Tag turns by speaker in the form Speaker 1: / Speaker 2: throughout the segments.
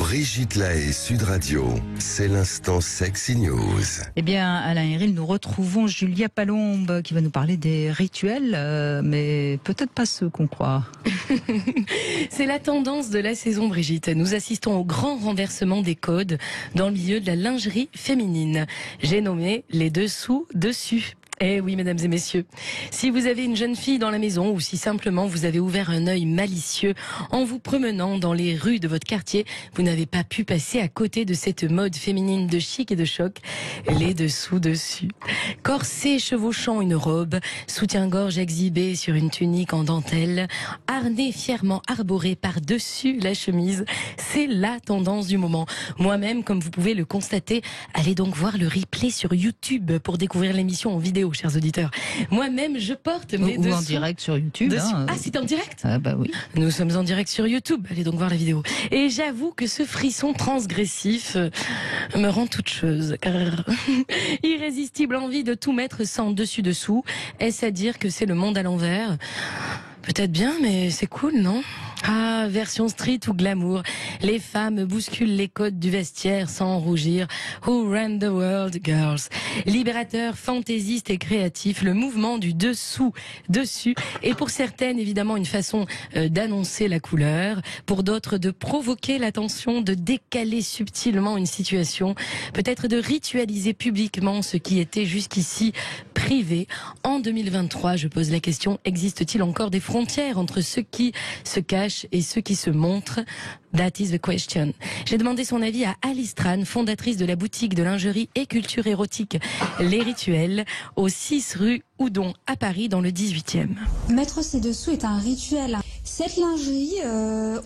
Speaker 1: Brigitte Lahaie, Sud Radio, c'est l'instant Sexy News.
Speaker 2: Eh bien, Alain Héril, nous retrouvons Julia Palombe qui va nous parler des rituels, mais peut-être pas ceux qu'on croit.
Speaker 3: C'est la tendance de la saison, Brigitte. Nous assistons au grand renversement des codes dans le milieu de la lingerie féminine. J'ai nommé les dessous-dessus. Eh oui, mesdames et messieurs, si vous avez une jeune fille dans la maison ou si simplement vous avez ouvert un œil malicieux en vous promenant dans les rues de votre quartier, vous n'avez pas pu passer à côté de cette mode féminine de chic et de choc, les dessous-dessus. Corset chevauchant une robe, soutien-gorge exhibé sur une tunique en dentelle, harnais fièrement arboré par-dessus la chemise, c'est la tendance du moment. Moi-même, comme vous pouvez le constater, allez donc voir le replay sur YouTube pour découvrir l'émission en vidéo, chers auditeurs. Moi-même, je porte mes dessous.
Speaker 2: Ou en direct sur YouTube.
Speaker 3: Ah, c'est en direct?
Speaker 2: Ah bah oui.
Speaker 3: Nous sommes en direct sur YouTube. Allez donc voir la vidéo. Et j'avoue que ce frisson transgressif me rend toute chose. Car irrésistible envie de tout mettre sans dessus-dessous. Est-ce à dire que c'est le monde à l'envers? Peut-être bien, mais c'est cool, non? Ah, version street ou glamour. Les femmes bousculent les codes du vestiaire sans rougir. Who ran the world, girls? Libérateur, fantaisiste et créatif, le mouvement du dessous-dessus est pour certaines évidemment une façon d'annoncer la couleur, pour d'autres de provoquer l'attention, de décaler subtilement une situation, peut-être de ritualiser publiquement ce qui était jusqu'ici privé. En 2023, je pose la question, existe-t-il encore des frontières entre ceux qui se cachent et ceux qui se montrent? That is the question. J'ai demandé son avis à Alice Tran, fondatrice de la boutique de lingerie et culture érotique Les Rituels, au 6 rue Houdon à Paris, dans le 18e.
Speaker 4: Mettre ses dessous est un rituel. Cette lingerie,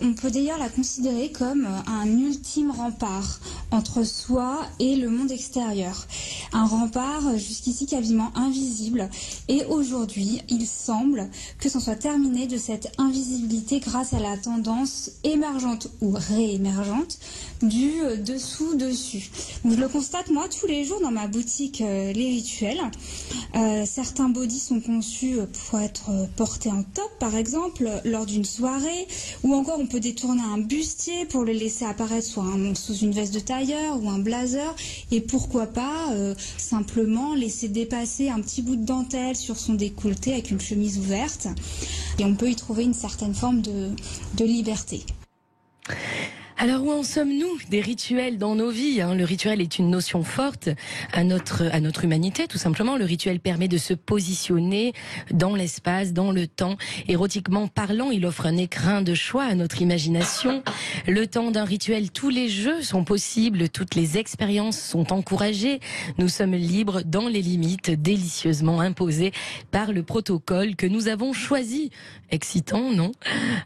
Speaker 4: on peut d'ailleurs la considérer comme un ultime rempart entre soi et le monde extérieur. Un rempart jusqu'ici quasiment invisible. Et aujourd'hui, il semble que c'en soit terminé de cette invisibilité grâce à la tendance émergente ou réémergente du dessous-dessus. Je le constate moi tous les jours dans ma boutique Les Rituels. Certains bodys sont conçus pour être portés en top par exemple lors d'une soirée, ou encore on peut détourner un bustier pour le laisser apparaître soit sous une veste de tailleur ou un blazer, et pourquoi pas simplement laisser dépasser un petit bout de dentelle sur son décolleté avec une chemise ouverte, et on peut y trouver une certaine forme de liberté.
Speaker 3: Alors où en sommes-nous des rituels dans nos vies, hein? Le rituel est une notion forte à notre humanité, tout simplement. Le rituel permet de se positionner dans l'espace, dans le temps. Érotiquement parlant, il offre un écrin de choix à notre imagination. Le temps d'un rituel, tous les jeux sont possibles, toutes les expériences sont encouragées. Nous sommes libres dans les limites délicieusement imposées par le protocole que nous avons choisi. Excitant, non?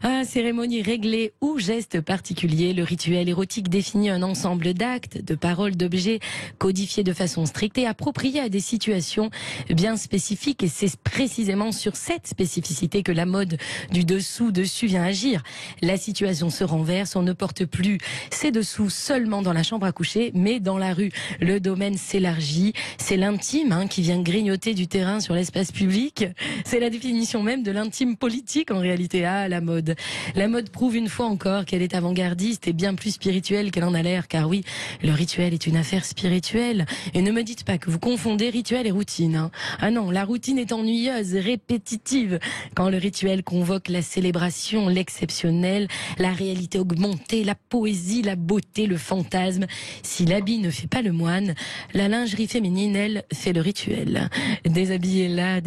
Speaker 3: Ah, cérémonie réglée ou geste particulier, le rituel érotique définit un ensemble d'actes, de paroles, d'objets codifiés de façon stricte et appropriés à des situations bien spécifiques. Et c'est précisément sur cette spécificité que la mode du dessous-dessus vient agir. La situation se renverse, on ne porte plus ses dessous seulement dans la chambre à coucher, mais dans la rue. Le domaine s'élargit, c'est l'intime qui vient grignoter du terrain sur l'espace public. C'est la définition même de l'intime politique en réalité. Ah, la mode. La mode prouve une fois encore qu'elle est avant-gardiste et bien plus spirituelle qu'elle en a l'air, car oui, le rituel est une affaire spirituelle. Et ne me dites pas que vous confondez rituel et routine. Ah non, la routine est ennuyeuse, répétitive. Quand le rituel convoque la célébration, l'exceptionnel, la réalité augmentée, la poésie, la beauté, le fantasme. Si l'habit ne fait pas le moine, la lingerie féminine, elle, fait le rituel. Déshabillez-la,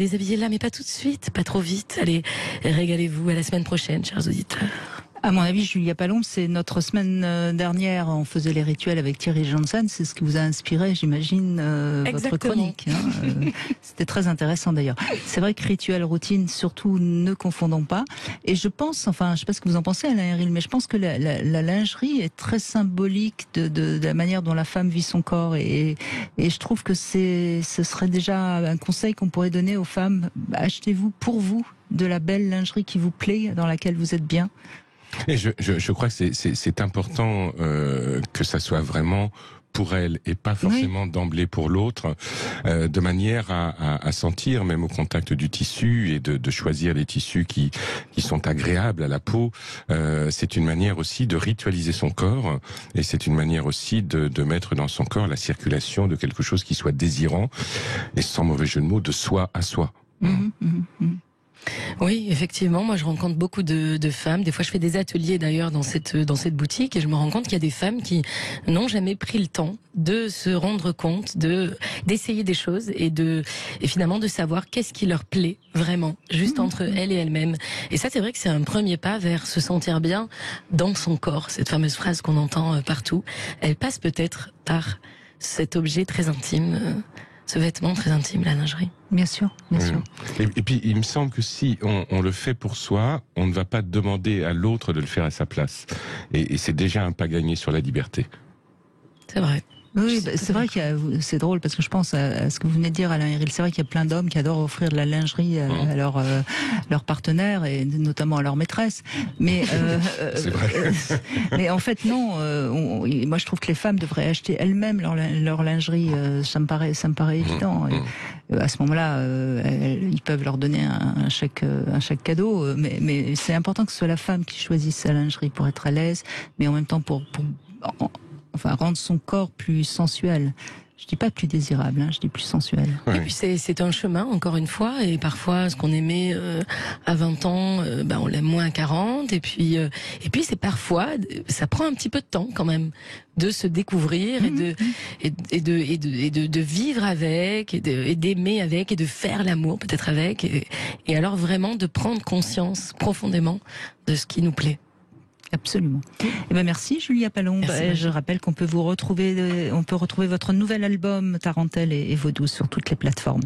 Speaker 3: mais pas tout de suite, pas trop vite. Allez, régalez-vous, à la semaine prochaine, chers auditeurs.
Speaker 2: À mon avis, Julia Palombe, c'est notre semaine dernière, on faisait les rituels avec Thierry Janssen, c'est ce qui vous a inspiré, j'imagine, votre chronique. C'était très intéressant d'ailleurs. C'est vrai que rituel, routine, surtout ne confondons pas. Et je pense, enfin, je ne sais pas ce que vous en pensez, Alain Héril, mais je pense que la lingerie est très symbolique de la manière dont la femme vit son corps. Et je trouve que ce serait déjà un conseil qu'on pourrait donner aux femmes. Achetez-vous pour vous de la belle lingerie qui vous plaît, dans laquelle vous êtes bien.
Speaker 5: Et je crois que c'est important que ça soit vraiment pour elle et pas forcément d'emblée pour l'autre, de manière à sentir, même au contact du tissu, et de choisir les tissus qui sont agréables à la peau. C'est une manière aussi de ritualiser son corps, et c'est une manière aussi de mettre dans son corps la circulation de quelque chose qui soit désirant, et sans mauvais jeu de mots, de soi à soi.
Speaker 3: Oui, effectivement, moi je rencontre beaucoup de femmes. Des fois, je fais des ateliers d'ailleurs dans cette boutique, et je me rends compte qu'il y a des femmes qui n'ont jamais pris le temps de se rendre compte, d'essayer des choses et finalement de savoir qu'est-ce qui leur plaît vraiment, juste entre elles et elles-mêmes. Et ça, c'est vrai que c'est un premier pas vers se sentir bien dans son corps. Cette fameuse phrase qu'on entend partout, elle passe peut-être par cet objet très intime. Ce vêtement très intime, la lingerie.
Speaker 2: Bien sûr, bien sûr.
Speaker 5: Et puis, il me semble que si on le fait pour soi, on ne va pas demander à l'autre de le faire à sa place. Et c'est déjà un pas gagné sur la liberté.
Speaker 3: C'est vrai.
Speaker 2: Oui, c'est vrai c'est drôle parce que je pense à ce que vous venez de dire, Alain Héril. C'est vrai qu'il y a plein d'hommes qui adorent offrir de la lingerie à leurs partenaires et notamment à leur maîtresse. Mais
Speaker 5: c'est vrai.
Speaker 2: Mais en fait non. Moi je trouve que les femmes devraient acheter elles-mêmes leur lingerie. Ça me paraît évident. Et à ce moment-là, ils peuvent leur donner un chèque cadeau. Mais c'est important que ce soit la femme qui choisisse sa lingerie pour être à l'aise, mais en même temps pour rendre son corps plus sensuel. Je dis pas plus désirable, je dis plus sensuel.
Speaker 3: Et puis c'est un chemin, encore une fois, et parfois ce qu'on aimait à 20 ans, on l'aime moins à 40, et puis c'est parfois, ça prend un petit peu de temps quand même de se découvrir et de vivre avec, et d'aimer avec, et de faire l'amour peut-être avec, et alors vraiment de prendre conscience profondément de ce qui nous plaît.
Speaker 2: Absolument. Eh ben merci Julia Palombe. Je rappelle qu'on peut retrouver votre nouvel album Tarentelle et Vaudou sur toutes les plateformes.